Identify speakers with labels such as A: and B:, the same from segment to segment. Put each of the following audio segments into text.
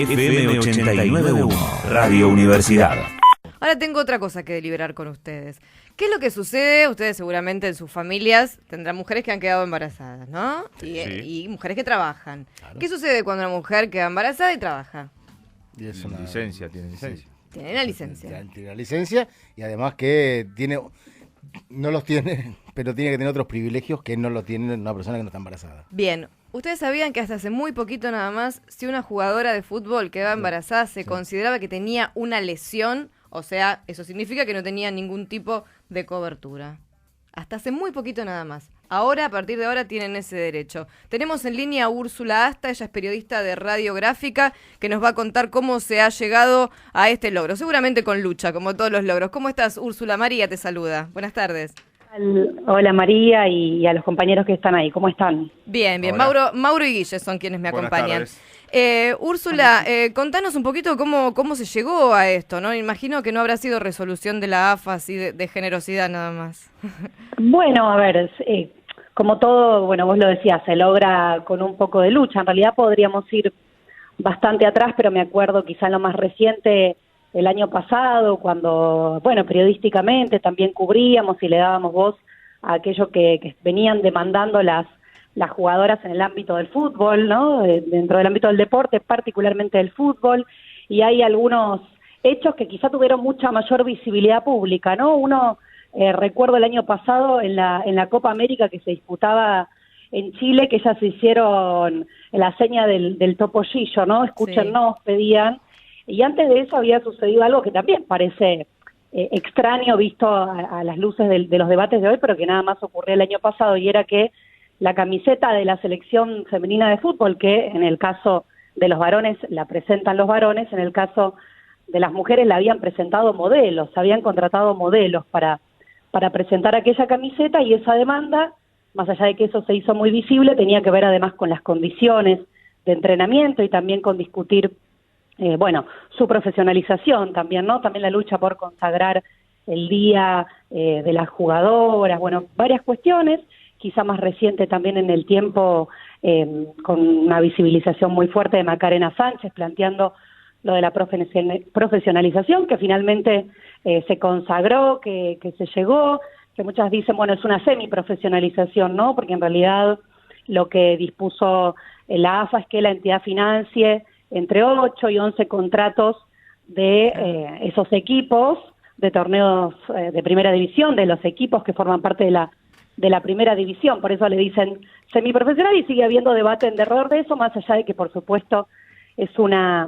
A: FM 89.1, Radio Universidad.
B: Ahora tengo otra cosa que deliberar con ustedes. ¿Qué es lo que sucede? Ustedes seguramente en sus familias tendrán mujeres que han quedado embarazadas, ¿no? Y mujeres que trabajan. Claro. ¿Qué sucede cuando una mujer queda embarazada y trabaja?
C: Y es una licencia, tiene licencia.
B: Tiene una licencia.
C: Tiene una licencia y además que no los tiene, pero tiene que tener otros privilegios que no lo tiene una persona que no está embarazada.
B: Bien, ustedes sabían que hasta hace muy poquito nada más, si una jugadora de fútbol quedaba embarazada, se consideraba que tenía una lesión, o sea, eso significa que no tenía ningún tipo de cobertura. Hasta hace muy poquito nada más. Ahora, a partir de ahora, tienen ese derecho. Tenemos en línea a Úrsula Asta, ella es periodista de Radiográfica, que nos va a contar cómo se ha llegado a este logro. Seguramente con lucha, como todos los logros. ¿Cómo estás, Úrsula? María te saluda. Buenas tardes.
D: Hola María y a los compañeros que están ahí. ¿Cómo están?
B: Bien. Mauro y Guille son quienes me acompañan. Úrsula, contanos un poquito cómo se llegó a esto, ¿no? Imagino que no habrá sido resolución de la AFA así de generosidad nada más.
D: Bueno, a ver, como todo, bueno, vos lo decías, se logra con un poco de lucha. En realidad podríamos ir bastante atrás, pero me acuerdo quizá en lo más reciente, el año pasado, cuando, bueno, periodísticamente también cubríamos y le dábamos voz a aquello que venían demandando las jugadoras en el ámbito del fútbol, ¿no? Dentro del ámbito del deporte, particularmente del fútbol, y hay algunos hechos que quizá tuvieron mucha mayor visibilidad pública, ¿no? Uno, recuerdo el año pasado en la Copa América que se disputaba en Chile, que ellas hicieron la seña del topollillo, ¿no? Escúchennos, pedían, y antes de eso había sucedido algo que también parece extraño visto a las luces de los debates de hoy, pero que nada más ocurrió el año pasado, y era que la camiseta de la selección femenina de fútbol, que en el caso de los varones la presentan los varones, en el caso de las mujeres la habían presentado modelos, habían contratado modelos para presentar aquella camiseta, y esa demanda, más allá de que eso se hizo muy visible, tenía que ver además con las condiciones de entrenamiento y también con discutir, su profesionalización también, ¿no? También la lucha por consagrar el día de las jugadoras, bueno, varias cuestiones, quizá más reciente también en el tiempo, con una visibilización muy fuerte de Macarena Sánchez, planteando lo de la profesionalización, que finalmente se consagró, que se llegó, que muchas dicen, bueno, es una semiprofesionalización, ¿no? Porque en realidad lo que dispuso la AFA es que la entidad financie entre 8 y 11 contratos de esos equipos de torneos de primera división, de los equipos que forman parte de la primera división, por eso le dicen semiprofesional, y sigue habiendo debate en derredor de eso, más allá de que por supuesto es una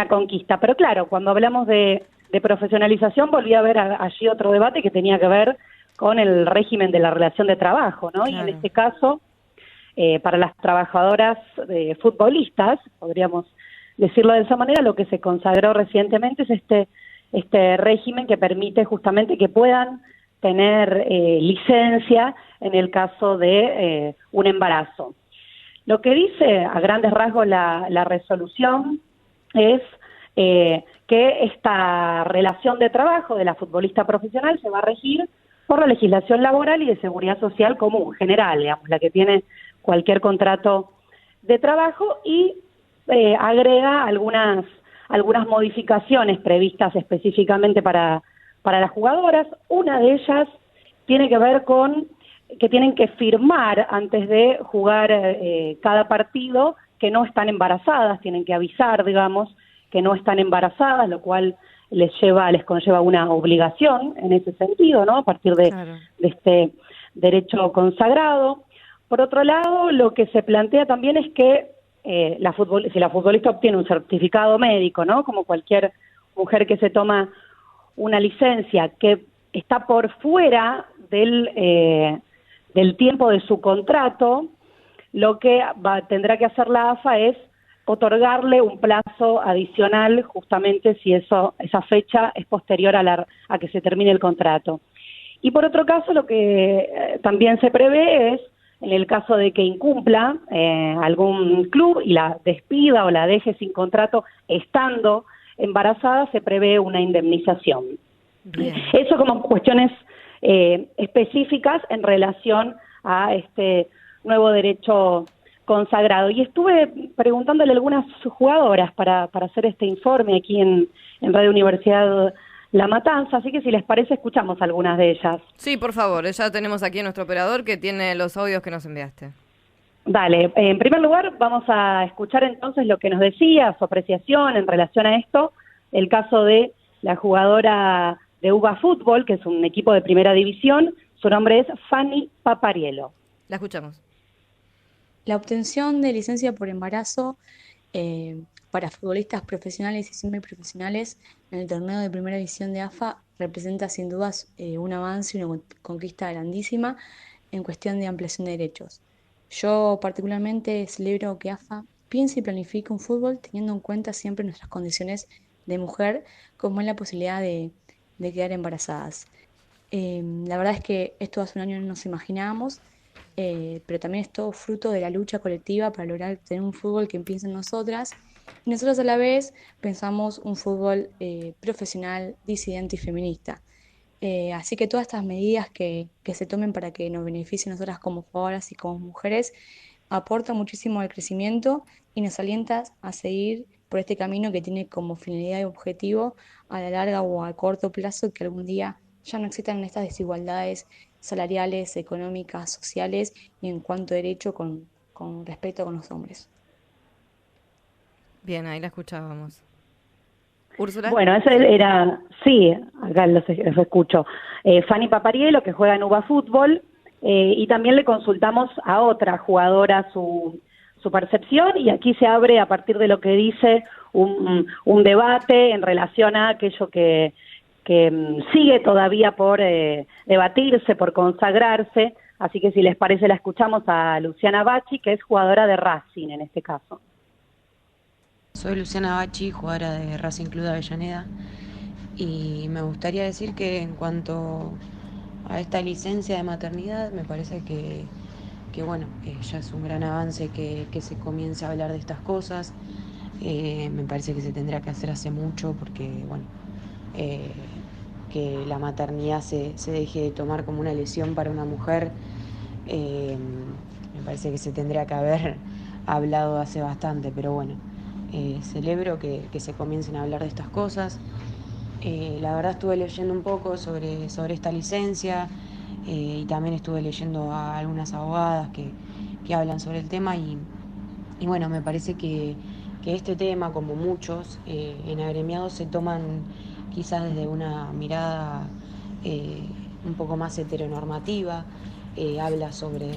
D: conquista. Pero claro, cuando hablamos de profesionalización, volví a ver allí otro debate que tenía que ver con el régimen de la relación de trabajo, ¿no? Claro. Y en este caso, para las trabajadoras futbolistas, podríamos decirlo de esa manera, lo que se consagró recientemente es este régimen que permite justamente que puedan tener licencia en el caso de un embarazo. Lo que dice a grandes rasgos la resolución es que esta relación de trabajo de la futbolista profesional se va a regir por la legislación laboral y de seguridad social común, general, digamos, la que tiene cualquier contrato de trabajo, y agrega algunas modificaciones previstas específicamente para las jugadoras. Una de ellas tiene que ver con que tienen que firmar antes de jugar cada partido que no están embarazadas, tienen que avisar, digamos, que no están embarazadas, lo cual les conlleva una obligación en ese sentido, ¿no? A partir de este derecho consagrado. Por otro lado, lo que se plantea también es que si la futbolista obtiene un certificado médico, ¿no? Como cualquier mujer que se toma una licencia que está por fuera del tiempo de su contrato, lo que tendrá que hacer la AFA es otorgarle un plazo adicional, justamente si esa fecha es posterior a que se termine el contrato. Y por otro caso, lo que también se prevé es, en el caso de que incumpla algún club y la despida o la deje sin contrato estando embarazada, se prevé una indemnización. Bien. Eso como cuestiones específicas en relación a este nuevo derecho consagrado. Y estuve preguntándole a algunas jugadoras para hacer este informe aquí en Radio Universidad La Matanza, así que si les parece escuchamos algunas de ellas.
B: Sí, por favor, ya tenemos aquí a nuestro operador que tiene los audios que nos enviaste.
D: Dale, en primer lugar vamos a escuchar entonces lo que nos decía, su apreciación en relación a esto, el caso de la jugadora de UBA Fútbol, que es un equipo de primera división, su nombre es Fanny Papariello.
B: La escuchamos.
E: La obtención de licencia por embarazo para futbolistas profesionales y semiprofesionales en el torneo de primera división de AFA representa sin dudas un avance y una conquista grandísima en cuestión de ampliación de derechos. Yo particularmente celebro que AFA piense y planifique un fútbol teniendo en cuenta siempre nuestras condiciones de mujer, como es la posibilidad de quedar embarazadas. La verdad es que esto hace un año no nos imaginábamos, pero también es todo fruto de la lucha colectiva para lograr tener un fútbol que empiece en nosotras. Y nosotros a la vez pensamos un fútbol profesional, disidente y feminista. Así que todas estas medidas que se tomen para que nos beneficien nosotras como jugadoras y como mujeres aportan muchísimo al crecimiento y nos alientan a seguir por este camino que tiene como finalidad y objetivo a la larga o a corto plazo que algún día ya no existan estas desigualdades salariales, económicas, sociales y en cuanto a derecho con respecto con los hombres.
B: Bien, ahí la escuchábamos. ¿Úrsula?
D: Bueno, ese era, sí, acá los escucho. Fanny Papariello, que juega en UBA Fútbol, y también le consultamos a otra jugadora su percepción, y aquí se abre a partir de lo que dice un debate en relación a aquello que sigue todavía por debatirse, por consagrarse, así que si les parece la escuchamos a Luciana Bacci, que es jugadora de Racing en este caso.
F: Soy Luciana Bacci, jugadora de Racing Club de Avellaneda, y me gustaría decir que en cuanto a esta licencia de maternidad, me parece que bueno, ya es un gran avance que se comience a hablar de estas cosas. Me parece que se tendrá que hacer hace mucho porque, bueno, que la maternidad se deje de tomar como una lesión para una mujer, me parece que se tendría que haber hablado hace bastante, pero bueno, celebro que se comiencen a hablar de estas cosas. La verdad estuve leyendo un poco sobre esta licencia, y también estuve leyendo a algunas abogadas que hablan sobre el tema y bueno, me parece que este tema, como muchos en agremiados, se toman quizás desde una mirada un poco más heteronormativa, habla sobre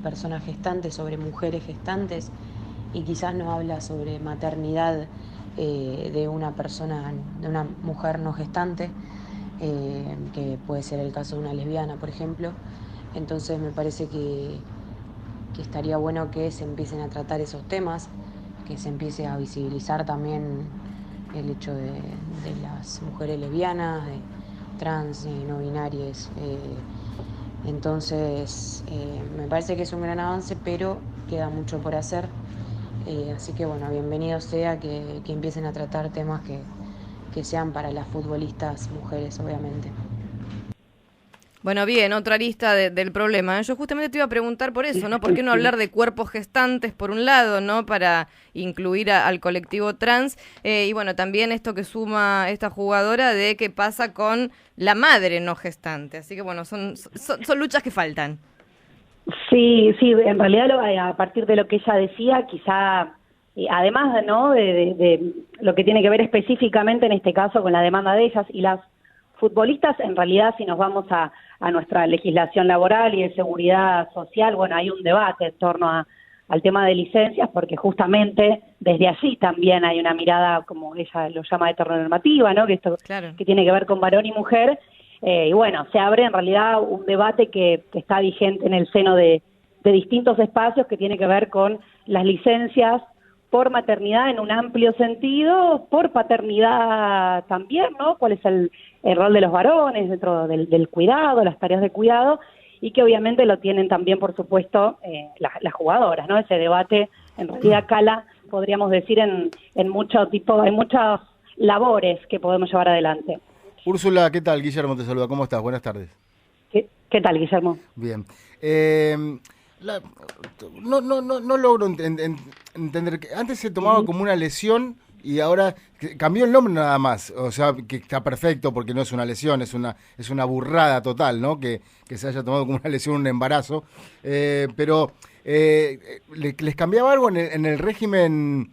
F: personas gestantes, sobre mujeres gestantes, y quizás no habla sobre maternidad de una persona, de una mujer no gestante, que puede ser el caso de una lesbiana, por ejemplo. Entonces me parece que estaría bueno que se empiecen a tratar esos temas, que se empiece a visibilizar también el hecho de las mujeres lesbianas, de trans, no binarias. Entonces me parece que es un gran avance, pero queda mucho por hacer. Así que bueno, bienvenido sea que empiecen a tratar temas que sean para las futbolistas mujeres, obviamente.
B: Bueno, bien, otra lista del problema. Yo justamente te iba a preguntar por eso, ¿no? ¿Por qué no hablar de cuerpos gestantes, por un lado, ¿no? Para incluir al colectivo trans. Y bueno, también esto que suma esta jugadora de qué pasa con la madre no gestante. Así que bueno, son luchas que faltan.
D: Sí, en realidad a partir de lo que ella decía, quizá, además, ¿no? de lo que tiene que ver específicamente en este caso con la demanda de ellas y las futbolistas, en realidad, si nos vamos a nuestra legislación laboral y de seguridad social, bueno, hay un debate en torno al tema de licencias, porque justamente desde allí también hay una mirada, como ella lo llama, heteronormativa, ¿no? Que esto
B: Claro.
D: que tiene que ver con varón y mujer, y bueno, se abre en realidad un debate que está vigente en el seno de distintos espacios que tiene que ver con las licencias por maternidad en un amplio sentido, por paternidad también, ¿no? ¿Cuál es el rol de los varones dentro del cuidado, las tareas de cuidado? Y que obviamente lo tienen también, por supuesto, las jugadoras, ¿no? Ese debate en realidad cala, podríamos decir, en muchas labores que podemos llevar adelante.
C: Úrsula, ¿qué tal? Guillermo te saluda, ¿cómo estás? Buenas tardes.
D: ¿Qué tal, Guillermo?
C: Bien. no logro entender que antes se tomaba como una lesión y ahora cambió el nombre nada más. O sea, que está perfecto porque no es una lesión, es una burrada total, ¿no? Que se haya tomado como una lesión un embarazo. Pero les cambiaba algo en el régimen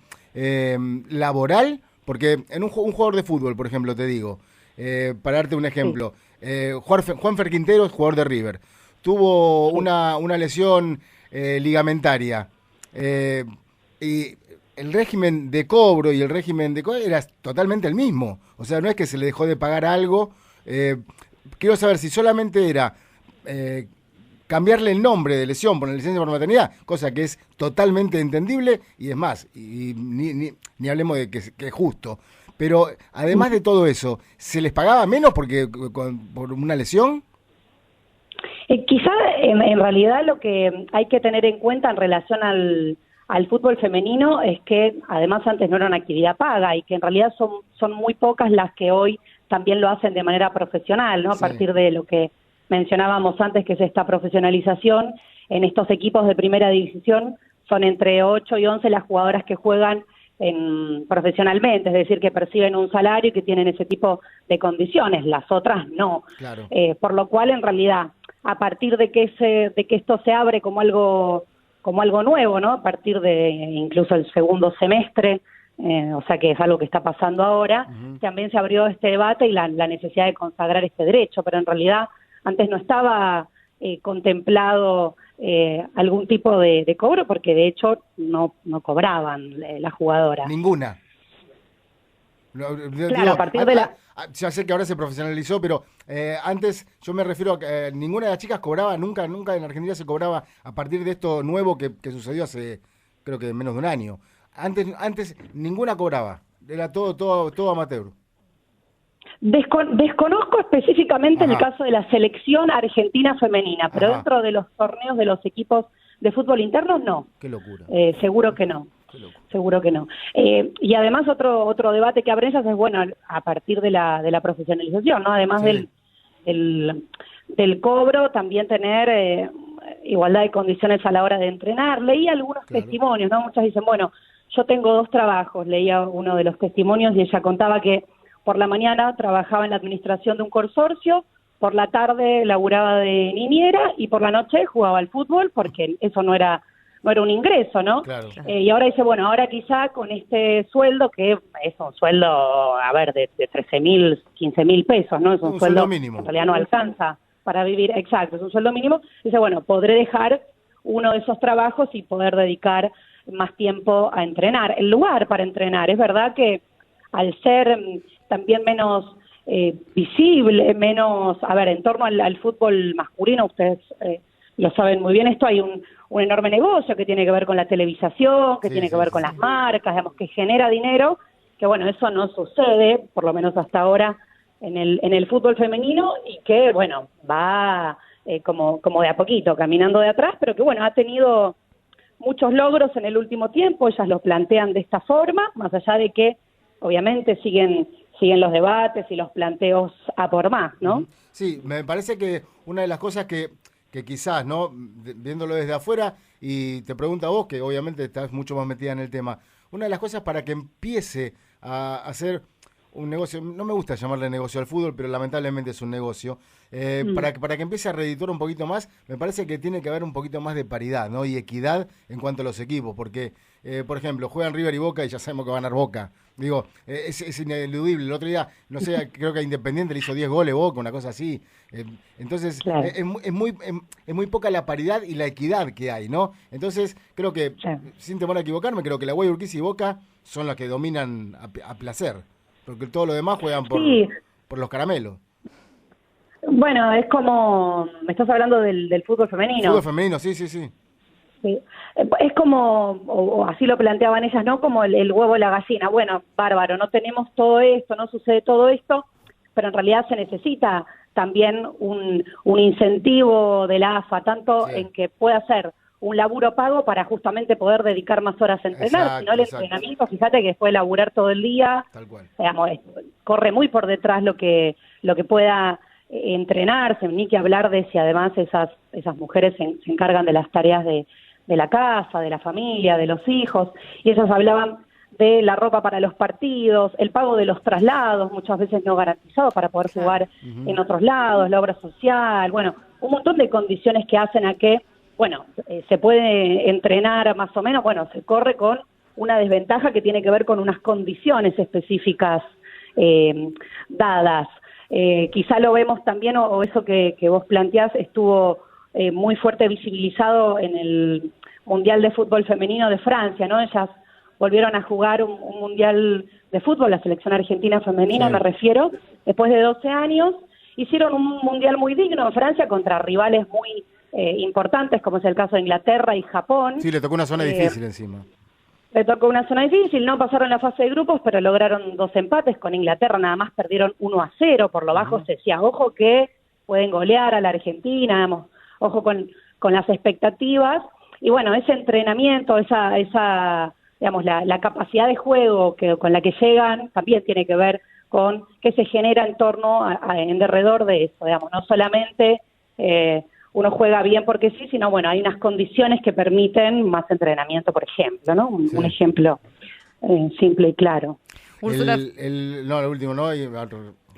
C: laboral, porque en un jugador de fútbol, por ejemplo, te digo, para darte un ejemplo, Juanfer Quinteros, jugador de River, tuvo una lesión ligamentaria, y el régimen de cobro era totalmente el mismo. O sea, no es que se le dejó de pagar algo. Quiero saber si solamente era cambiarle el nombre de lesión por la licencia por maternidad, cosa que es totalmente entendible y es más, y ni hablemos de que es justo. Pero además de todo eso, ¿se les pagaba menos por una lesión?
D: Quizá en realidad lo que hay que tener en cuenta en relación al fútbol femenino es que además antes no era una actividad paga y que en realidad son muy pocas las que hoy también lo hacen de manera profesional, ¿no? A partir de lo que mencionábamos antes, que es esta profesionalización. En estos equipos de primera división son entre 8 y 11 las jugadoras que juegan profesionalmente, es decir, que perciben un salario y que tienen ese tipo de condiciones, las otras no.
C: Claro.
D: Por lo cual, en realidad, a partir de que esto se abre como algo nuevo, ¿no? A partir de incluso el segundo semestre, o sea que es algo que está pasando ahora, también se abrió este debate y la necesidad de consagrar este derecho, pero en realidad antes no estaba contemplado algún tipo de cobro, porque de hecho no cobraban las jugadoras.
C: Ninguna.
D: Claro, a partir de la...
C: Ya sé que ahora se profesionalizó, pero antes yo me refiero a que ninguna de las chicas cobraba, nunca en Argentina se cobraba a partir de esto nuevo que sucedió hace, creo que menos de un año. Antes ninguna cobraba, era todo amateur.
D: Desconozco específicamente el caso de la selección argentina femenina, pero dentro de los torneos de los equipos de fútbol internos no.
C: Qué locura.
D: Seguro que no. Seguro que no. Y además otro debate que abre ellas es, bueno, a partir de la profesionalización, ¿no? Además del cobro, también tener igualdad de condiciones a la hora de entrenar. Leí algunos testimonios, ¿no? Muchas dicen, bueno, yo tengo 2 trabajos. Leía uno de los testimonios y ella contaba que por la mañana trabajaba en la administración de un consorcio, por la tarde laburaba de niñera y por la noche jugaba al fútbol, porque eso no era un ingreso, ¿no? Claro. Y ahora dice, bueno, ahora quizá con este sueldo, que es un sueldo, a ver, de 13.000, 15.000 pesos, ¿no? Es un sueldo mínimo. En realidad no alcanza para vivir, exacto, es un sueldo mínimo. Dice, bueno, podré dejar uno de esos trabajos y poder dedicar más tiempo a entrenar. El lugar para entrenar, es verdad que al ser también menos visible, menos, a ver, en torno al fútbol masculino, ustedes lo saben muy bien, esto hay un enorme negocio que tiene que ver con la televisación, que tiene que ver con las marcas, digamos, que genera dinero, que bueno, eso no sucede, por lo menos hasta ahora, en el fútbol femenino, y que bueno, va como de a poquito, caminando de atrás, pero que bueno, ha tenido muchos logros en el último tiempo, ellas los plantean de esta forma, más allá de que obviamente siguen los debates y los planteos a por más, ¿no?
C: Sí, me parece que una de las cosas que quizás, ¿no? Viéndolo desde afuera, y te pregunto a vos, que obviamente estás mucho más metida en el tema, una de las cosas para que empiece a hacer un negocio, no me gusta llamarle negocio al fútbol, pero lamentablemente es un negocio, para que empiece a redituar un poquito más, me parece que tiene que haber un poquito más de paridad, ¿no? Y equidad en cuanto a los equipos, porque, por ejemplo, juegan River y Boca y ya sabemos que va a ganar Boca. Digo, es ineludible. El otro día, no sé, creo que a Independiente le hizo 10 goles Boca, una cosa así. Entonces, claro, es muy poca la paridad y la equidad que hay, ¿no? Entonces, creo que, sin temor a equivocarme, creo que la Guayurquiza y Boca son las que dominan a placer, porque todo lo demás juegan por los caramelos.
D: Bueno, es como, me estás hablando del fútbol femenino.
C: Fútbol femenino, sí.
D: Sí. Es como, o así lo planteaban ellas, ¿no? Como el huevo y la gallina. Bueno, bárbaro, no tenemos todo esto, no sucede todo esto, pero en realidad se necesita también un incentivo de la AFA, tanto en que pueda ser un laburo pago para justamente poder dedicar más horas a entrenar, sino el entrenamiento, fíjate que después de laburar todo el día,
C: tal cual,
D: digamos, corre muy por detrás lo que pueda entrenarse, ni que hablar de si además esas mujeres se encargan de las tareas de la casa, de la familia, de los hijos, y ellas hablaban de la ropa para los partidos, el pago de los traslados, muchas veces no garantizado para poder jugar en otros lados, la obra social, bueno, un montón de condiciones que hacen a que, bueno, se puede entrenar más o menos, bueno, se corre con una desventaja que tiene que ver con unas condiciones específicas dadas. Quizá lo vemos también, o eso que vos planteás estuvo muy fuerte visibilizado en el Mundial de Fútbol Femenino de Francia, ¿no? Ellas volvieron a jugar un Mundial de Fútbol, la selección argentina femenina, me refiero, después de 12 años, hicieron un Mundial muy digno en Francia contra rivales muy importantes, como es el caso de Inglaterra y Japón.
C: Sí, le tocó una zona difícil encima.
D: Le tocó una zona difícil, no pasaron la fase de grupos, pero lograron 2 empates. Con Inglaterra nada más perdieron 1-0, por lo bajo se decía, ojo que pueden golear a la Argentina, digamos, ojo con las expectativas. Y bueno, ese entrenamiento, esa digamos, la capacidad de juego con la que llegan también tiene que ver con qué se genera en torno en derredor de eso, digamos, no solamente uno juega bien porque sí, sino bueno, hay unas condiciones que permiten más entrenamiento, por ejemplo, ¿no? Un ejemplo simple y claro.
C: Lo último, ¿no? Y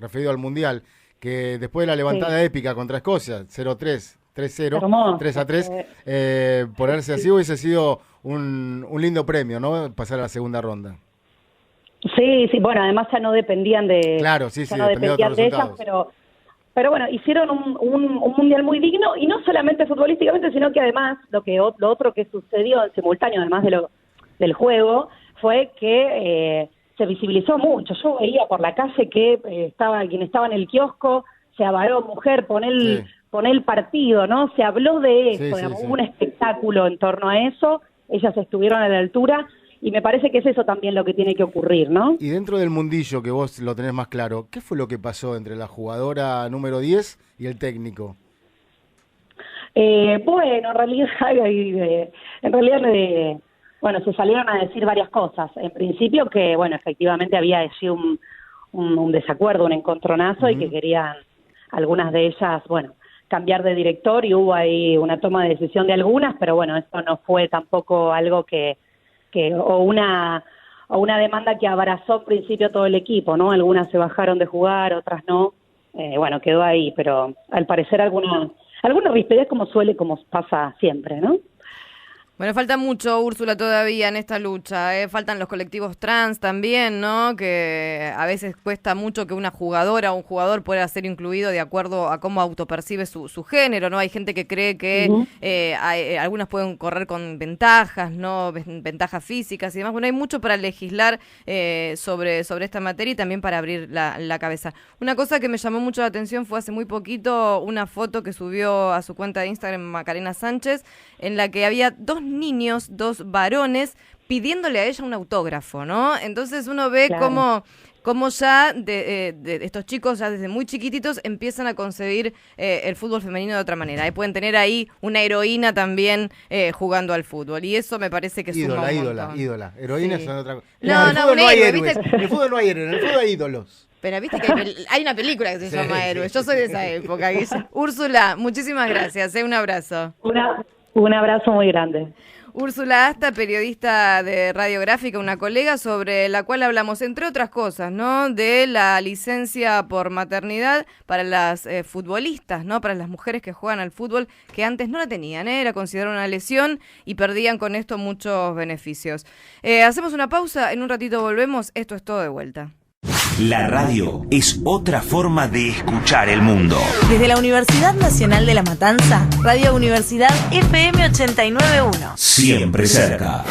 C: referido al Mundial, que después de la levantada épica contra Escocia, 0-3, 3-0, 3-3, ponerse así hubiese sido un lindo premio, ¿no? Pasar a la segunda ronda.
D: Sí, bueno, además ya no dependían de...
C: Claro, sí,
D: no dependían de ellas, pero bueno, hicieron un mundial muy digno, y no solamente futbolísticamente, sino que además lo otro que sucedió en simultáneo, además del juego, fue que se visibilizó mucho. Yo veía por la calle que quien estaba en el kiosco se avaró, mujer, pon el partido, ¿no? Se habló de eso, hubo un espectáculo en torno a eso, ellas estuvieron a la altura, y me parece que es eso también lo que tiene que ocurrir, ¿no?
C: Y dentro del mundillo, que vos lo tenés más claro, ¿qué fue lo que pasó entre la jugadora número 10 y el técnico?
D: Bueno, en realidad, bueno, se salieron a decir varias cosas. En principio que, bueno, efectivamente había sido un desacuerdo, un encontronazo, y que querían algunas de ellas, bueno, cambiar de director, y hubo ahí una toma de decisión de algunas, pero bueno, esto no fue tampoco algo o una demanda que abrazó en principio todo el equipo, ¿no? Algunas se bajaron de jugar, otras no. Bueno, quedó ahí, pero al parecer alguna rispidez como pasa siempre, ¿no?
B: Bueno, falta mucho, Úrsula, todavía en esta lucha. Faltan los colectivos trans también, ¿no? Que a veces cuesta mucho que una jugadora o un jugador pueda ser incluido de acuerdo a cómo autopercibe su género, ¿no? Hay gente que cree que algunas pueden correr con ventajas, ¿no? Ventajas físicas y demás. Bueno, hay mucho para legislar sobre esta materia, y también para abrir la cabeza. Una cosa que me llamó mucho la atención fue hace muy poquito una foto que subió a su cuenta de Instagram Macarena Sánchez, en la que había 2 niños, 2 varones, pidiéndole a ella un autógrafo, ¿no? Entonces uno ve cómo ya de estos chicos ya desde muy chiquititos empiezan a concebir el fútbol femenino de otra manera. Pueden tener ahí una heroína también jugando al fútbol, y eso me parece que suma un montón.
C: Ídola. Heroínas son otra cosa.
B: No,
C: en el fútbol no hay héroes. En el fútbol no hay héroes, en el fútbol hay ídolos.
B: Pero viste que hay una película que se llama Héroes. Yo soy de esa época. Úrsula, muchísimas gracias. Un abrazo.
D: Un abrazo muy grande.
B: Úrsula Asta, periodista de Radiográfica, una colega sobre la cual hablamos, entre otras cosas, ¿no? De la licencia por maternidad para las futbolistas, ¿no? Para las mujeres que juegan al fútbol, que antes no la tenían, era considerada una lesión y perdían con esto muchos beneficios. Hacemos una pausa, en un ratito volvemos. Esto es Todo de Vuelta.
A: La radio es otra forma de escuchar el mundo.
G: Desde la Universidad Nacional de La Matanza, Radio Universidad FM 89.1.
A: Siempre cerca.